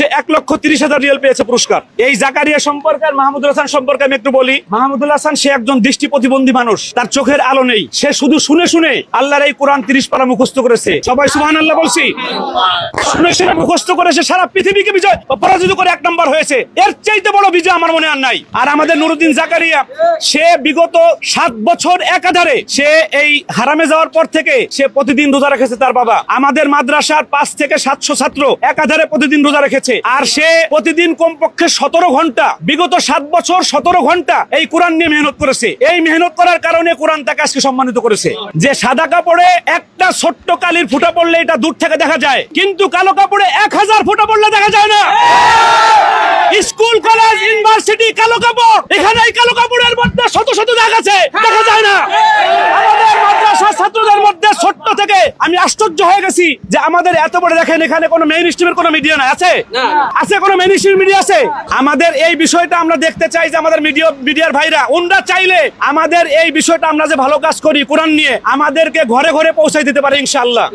সে 1,30,000 Real পেয়েছে পুরস্কার। এই জাকারিয়া সম্পর্কে আর মাহমুদুল হাসান সম্পর্কে আমি একটু বলি। মাহমুদুল হাসান সে একজন দৃষ্টি প্রতিবন্ধী মানুষ, তার চোখের আলো নেই, সে শুধু শুনে শুনে আল্লাহর এই কোরআন 30 পারা মুখস্থ করেছে। সবাই সুবহানাল্লাহ বলছি। শুনে শুনে মুখস্থ করে সে সারা পৃথিবীকে বিজয় পরাজিত করে 1 নম্বর হয়েছে। এর চাইতে বড় বিজয় আমার মনে আর নাই। আর আমাদের নুরুদ্দিন জাকারিয়া, সে বিগত 7 বছর একাধারে সে এই হারামে যাওয়ার পর থেকে সে প্রতিদিন রোজা রেখেছে। তার বাবা আমাদের মাদ্রাসার 5 থেকে 700 ছাত্র একাধারে প্রতিদিন রোজা রেখেছে। আর সে প্রতিদিন কমপক্ষে 17 ঘন্টা, বিগত 7 বছর 17 ঘন্টা এই কোরআন নিয়ে মেহনত করেছে। এই মেহনত করার কারণে কোরআন তাকে আজকে সম্মানিত করেছে। যে সাদা কাপড়ে একটা ছোট্ট কালির ফুটা পড়লে এটা দূর থেকে দেখা যায়, কিন্তু কালো কাপড়ে 1000 ফুটা পড়লে দেখা যায় না। স্কুল, কলেজ, ইউনিভার্সিটি কালো কাপড়, এখানে এই কালো কাপড়ের মধ্যে শত শত দাগ আছে, দেখা যায় না। আমাদের মাদ্রাসার ছাত্রদের মধ্যে ছোট্ট থেকে আমি আশ্চর্য হয়ে গেছি যে আমাদের এত বড়, দেখেন এখানে কোনো মেইন স্ট্রিমের কোনো মিডিয়া নাই, আছে আছে কোনো মেইন স্ট্রিম মিডিয়া আছে? আমাদের এই বিষয়টা আমরা দেখতে চাই যে আমাদের মিডিয়ার ভাইরা ওনরা চাইলে আমাদের এই বিষয়টা আমরা যে ভালো কাজ করি কোরআন নিয়ে, আমাদেরকে ঘরে ঘরে পৌঁছাই দিতে পারে ইনশাআল্লাহ।